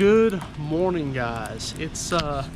Good morning, guys. It snowed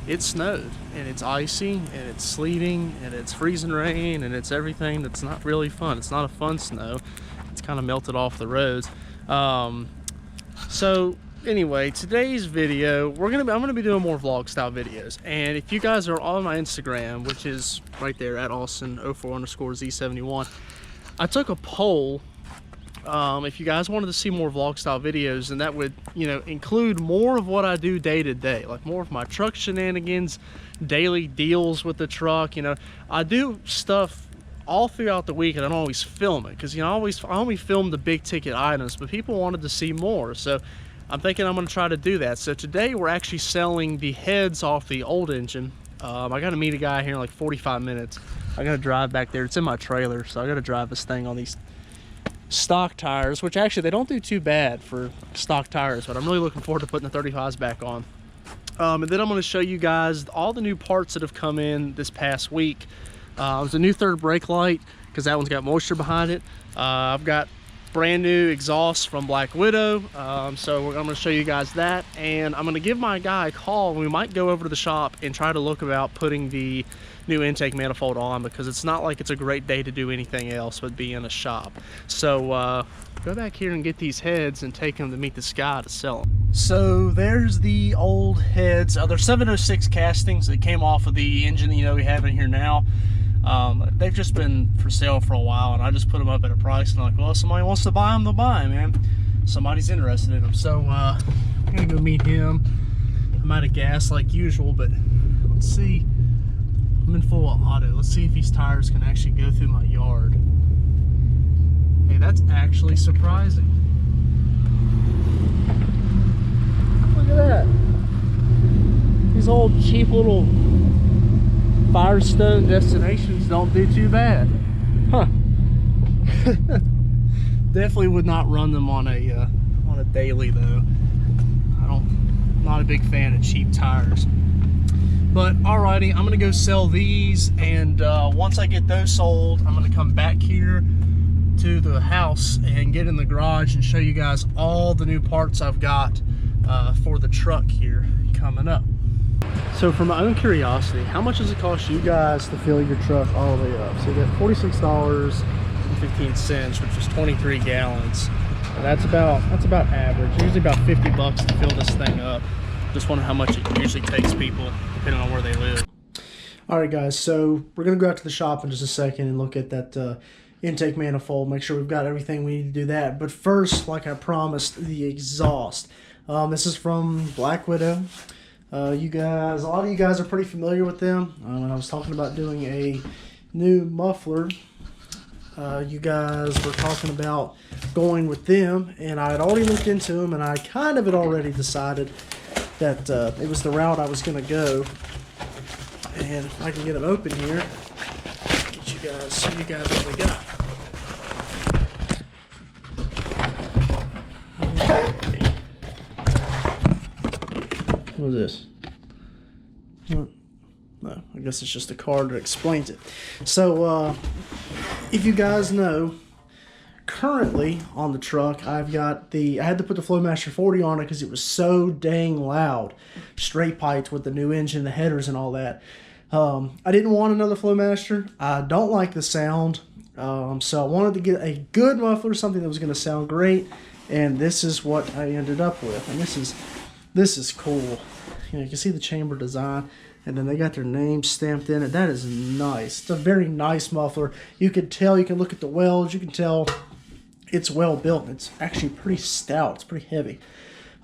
and it's icy and it's sleeting and it's freezing rain and it's everything that's not really fun. It's not a fun snow. It's kind of melted off the roads. So anyway, today's video, I'm gonna be doing more vlog style videos. And if you guys are on my Instagram, which is right there at Austin04_Z71, I took a poll. If you guys wanted to see more vlog style videos, and that would, include more of what I do day to day, like more of my truck shenanigans, daily deals with the truck. I do stuff all throughout the week and I don't always film it because, I only film the big ticket items, but people wanted to see more. So I'm thinking I'm going to try to do that. So today we're actually selling the heads off the old engine. I got to meet a guy here in like 45 minutes. I got to drive back there. It's in my trailer, so I got to drive this thing on these stock tires, which actually they don't do too bad for stock tires, but I'm really looking forward to putting the 35s back on. And then I'm going to show you guys all the new parts that have come in this past week. There's a new third brake light because that one's got moisture behind it. I've got brand new exhaust from Black Widow, so I'm going to show you guys that, and I'm going to give my guy a call. We might go over to the shop and try to look about putting the new intake manifold on, because it's not like it's a great day to do anything else but be in a shop. So go back here and get these heads and take them to meet this guy to sell them. So there's the old heads. They're 706 castings that came off of the engine that we have in here now. They've just been for sale for a while, and I just put them up at a price, and I'm like, well, if somebody wants to buy them, they'll buy them, man. Somebody's interested in them. So I'm gonna go meet him. I'm out of gas like usual, but let's see. I'm in full auto. Let's see if these tires can actually go through my yard. Hey, that's actually surprising. Look at that. These old cheap little Firestone Destinations don't do too bad. Huh. Definitely would not run them on a daily though. I'm not a big fan of cheap tires. But alrighty, I'm gonna go sell these, and once I get those sold, I'm gonna come back here to the house and get in the garage and show you guys all the new parts I've got for the truck here coming up. So for my own curiosity, how much does it cost you guys to fill your truck all the way up? So you got $46.15, which is 23 gallons. And that's about average. Usually about 50 bucks to fill this thing up. Just wonder how much it usually takes people, depending on where they live. All right, guys, so we're gonna go out to the shop in just a second and look at that intake manifold, make sure we've got everything we need to do that. But first, like I promised, the exhaust. This is from Black Widow. A lot of you guys are pretty familiar with them. When I was talking about doing a new muffler, you guys were talking about going with them, and I had already looked into them, and I kind of had already decided that it was the route I was going to go. And if I can get them open here, get you guys, show you guys what we got. What is this? No, I guess it's just a card that explains it. So, if you guys know, currently on the truck, I had to put the Flowmaster 40 on it because it was so dang loud. Straight piped with the new engine, the headers and all that. I didn't want another Flowmaster. I don't like the sound. So I wanted to get a good muffler, something that was going to sound great. And this is what I ended up with. And this is cool. You can see the chamber design, and then they got their name stamped in it. That is nice. It's a very nice muffler. You can tell, you can look at the welds, you can tell it's well built. It's actually pretty stout. It's pretty heavy.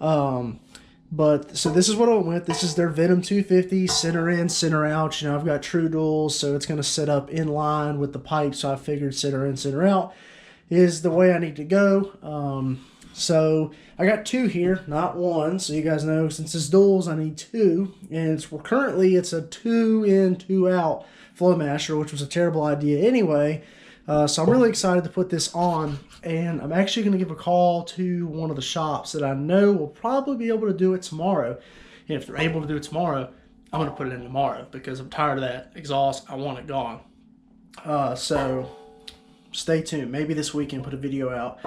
But so this is what I went with. This is their Venom 250, center in, center out. I've got true duals, so it's going to set up in line with the pipe. So I figured center in, center out is the way I need to go. So I got two here, not one. So you guys know, since it's duals, I need two. And currently it's a 2 in, 2 out Flowmaster, which was a terrible idea anyway. So I'm really excited to put this on. And I'm actually going to give a call to one of the shops that I know will probably be able to do it tomorrow. And if they're able to do it tomorrow, I'm going to put it in tomorrow because I'm tired of that exhaust. I want it gone. So stay tuned. Maybe this weekend put a video out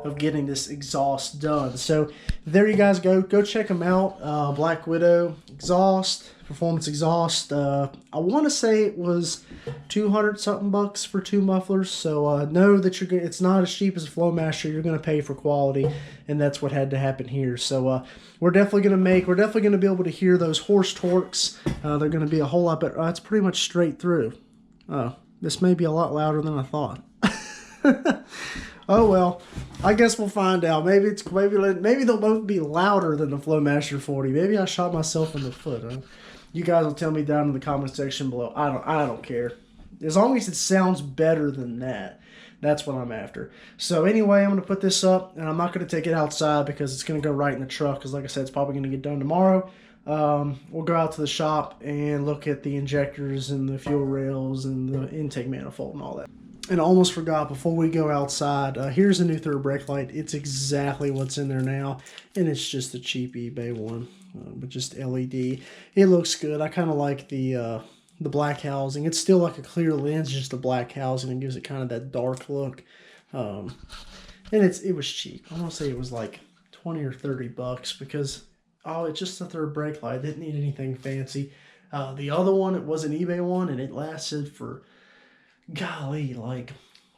of getting this exhaust done. So there you guys go. Go check them out. Black Widow exhaust, performance exhaust. I want to say it was 200 something bucks for 2 mufflers. So know that it's not as cheap as a Flowmaster. You're going to pay for quality, and that's what had to happen here. So we're definitely going to be able to hear those horse torques. They're going to be a whole lot better. It's pretty much straight through. Oh, this may be a lot louder than I thought. Oh well, I guess we'll find out. Maybe they'll both be louder than the Flowmaster 40. Maybe I shot myself in the foot. Huh? You guys will tell me down in the comment section below. I don't care. As long as it sounds better than that, that's what I'm after. So anyway, I'm going to put this up, and I'm not going to take it outside because it's going to go right in the truck. Because like I said, it's probably going to get done tomorrow. We'll go out to the shop and look at the injectors and the fuel rails and the intake manifold and all that. And I almost forgot, before we go outside, here's a new third brake light. It's exactly what's in there now, and it's just a cheap eBay one, but just LED. It looks good. I kind of like the black housing. It's still like a clear lens, just the black housing, and gives it kind of that dark look. And it was cheap. I want to say it was like 20 or 30 bucks because, oh, it's just a third brake light. It didn't need anything fancy. The other one, it was an eBay one, and it lasted for, golly, like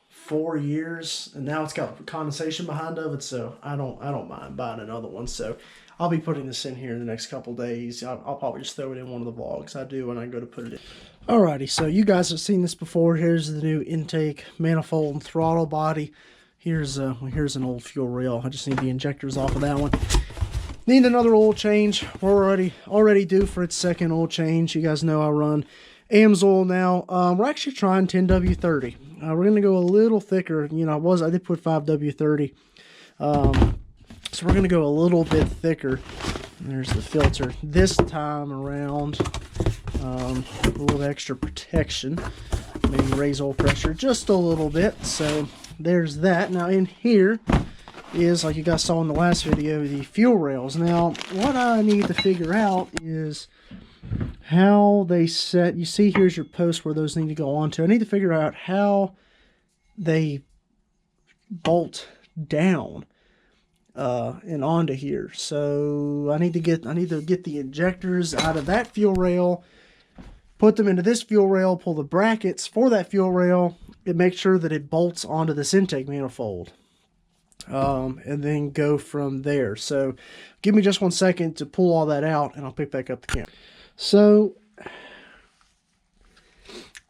4 years, and now it's got condensation behind of it, so I don't mind buying another one. So I'll be putting this in here in the next couple days. I'll probably just throw it in one of the vlogs I do when I go to put it in. Alrighty, so you guys have seen this before. Here's the new intake manifold and throttle body. Here's an old fuel rail. I just need the injectors off of that one. Need another oil change. We're already due for its second oil change. You guys know I run AMSOIL now. We're actually trying 10W30. We're going to go a little thicker. You know, I did put 5W30. So we're going to go a little bit thicker. There's the filter. This time around, a little extra protection. Maybe raise oil pressure just a little bit. So there's that. Now in here is, like you guys saw in the last video, the fuel rails. Now, what I need to figure out is how they set. You see, here's your post where those need to go onto. I need to figure out how they bolt down and onto here. So I need to get the injectors out of that fuel rail, put them into this fuel rail, pull the brackets for that fuel rail, and make sure that it bolts onto this intake manifold. And then go from there. So give me just 1 second to pull all that out, and I'll pick back up the camera. So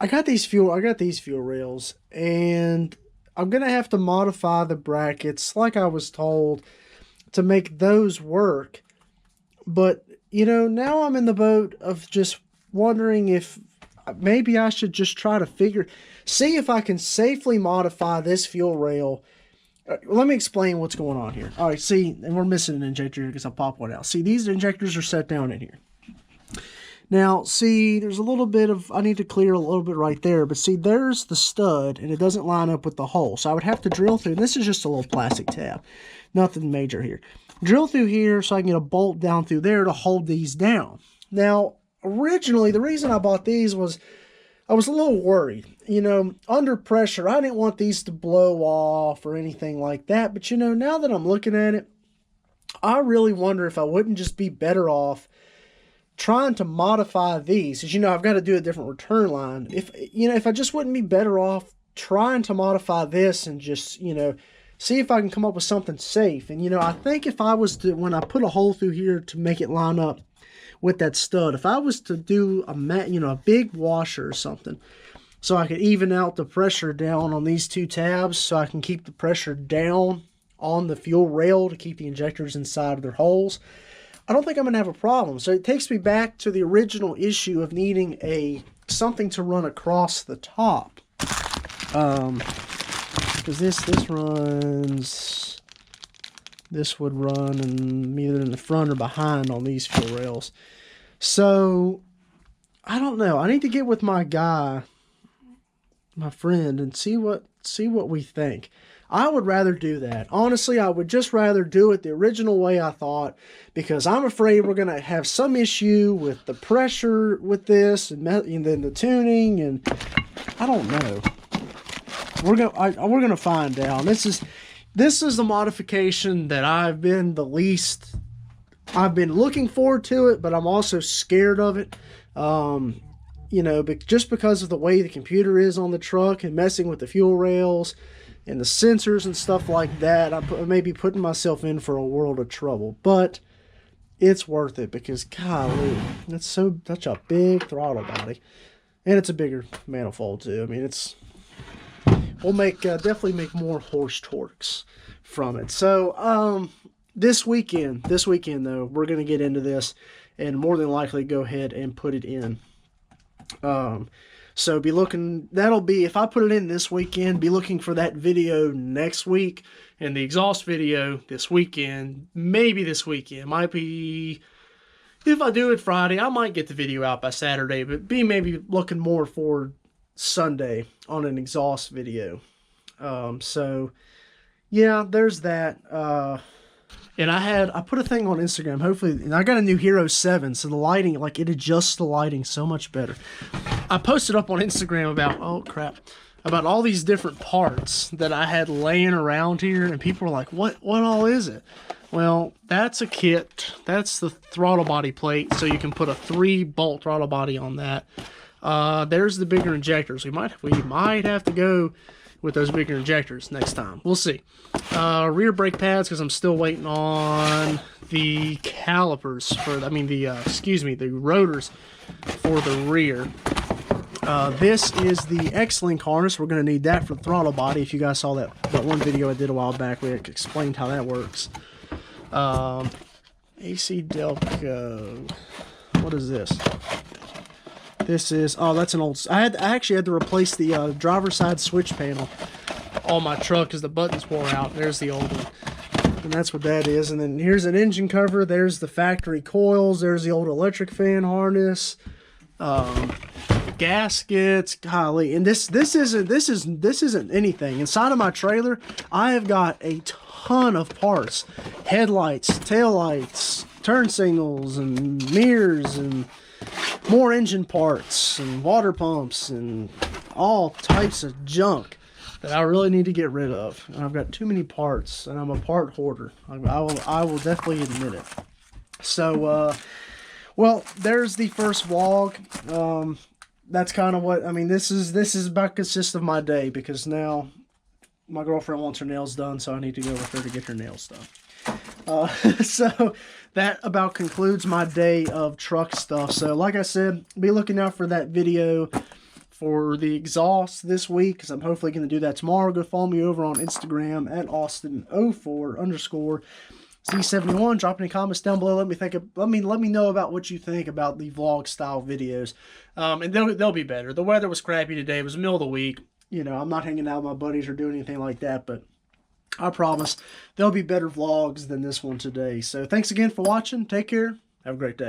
I got these fuel rails, and I'm gonna have to modify the brackets like I was told to make those work. But you know, now I'm in the boat of just wondering if maybe I should just try to see if I can safely modify this fuel rail. Let me explain what's going on here. All right, see, and we're missing an injector because I popped one out. See, these injectors are set down in here. Now, see, there's a little bit of, I need to clear a little bit right there, but see, there's the stud, and it doesn't line up with the hole. So I would have to drill through, and this is just a little plastic tab. Nothing major here. Drill through here so I can get a bolt down through there to hold these down. Now, originally, the reason I bought these was I was a little worried. You know, under pressure, I didn't want these to blow off or anything like that. But, you know, now that I'm looking at it, I really wonder if I wouldn't just be better off trying to modify these. As you know, I've got to do a different return line. If I just wouldn't be better off trying to modify this and just, you know, see if I can come up with something safe. And, you know, I think if I was to, when I put a hole through here to make it line up with that stud, if I was to do a big washer or something, so I could even out the pressure down on these two tabs, so I can keep the pressure down on the fuel rail to keep the injectors inside of their holes, I don't think I'm going to have a problem. So it takes me back to the original issue of needing something to run across the top. Because this would run either in the front or behind on these fuel rails. So I don't know. I need to get with my friend, and see what we think. I would rather do that. Honestly, I would just rather do it the original way I thought, because I'm afraid we're going to have some issue with the pressure with this, and then the tuning, and I don't know. we're gonna find out. This is the modification that I've been looking forward to it, but I'm also scared of it. You know, but just because of the way the computer is on the truck and messing with the fuel rails and the sensors and stuff like that, I may be putting myself in for a world of trouble. But it's worth it because, golly, it's such a big throttle body, and it's a bigger manifold too. I mean, we'll definitely make more horse torques from it. So this weekend though, we're gonna get into this and more than likely go ahead and put it in. So be looking, if I put it in this weekend, be looking for that video next week, and the exhaust video this weekend, maybe this weekend. Might be, if I do it Friday, I might get the video out by Saturday, but be maybe looking more for Sunday on an exhaust video. So yeah, there's that. And I put a thing on Instagram, hopefully, and I got a new Hero 7, so the lighting, like, it adjusts the lighting so much better. I posted up on Instagram about all these different parts that I had laying around here, and people were like, what all is it? Well, that's a kit. That's the throttle body plate, so you can put a 3-bolt throttle body on that. There's the bigger injectors. We might have to go with those bigger injectors next time. We'll see. Rear brake pads, because I'm still waiting on the calipers the rotors for the rear. This is the X-Link harness. We're going to need that for the throttle body. If you guys saw that one video I did a while back, we explained how that works. AC Delco. What is this? This is, that's an old, I actually had to replace the driver's side switch panel on my truck because the buttons wore out. There's the old one. And that's what that is. And then here's an engine cover. There's the factory coils. There's the old electric fan harness. Gaskets. Golly. And this isn't anything. Inside of my trailer, I have got a ton of parts. Headlights, taillights, turn signals, and mirrors, and more engine parts and water pumps and all types of junk that I really need to get rid of. And I've got too many parts, and I'm a part hoarder. I will definitely admit it. So, well, there's the first vlog. That's kind of what, I mean, this is about consists of my day, because now my girlfriend wants her nails done, so I need to go with her to get her nails done. So that about concludes my day of truck stuff. So like I said, be looking out for that video for the exhaust this week, because I'm hopefully going to do that tomorrow. Go follow me over on Instagram at Austin04_Z71. Drop any comments down below. Let me know about what you think about the vlog style videos. And they'll be better. The weather was crappy today. It was the middle of the week. You know, I'm not hanging out with my buddies or doing anything like that, but I promise there'll be better vlogs than this one today. So thanks again for watching. Take care. Have a great day.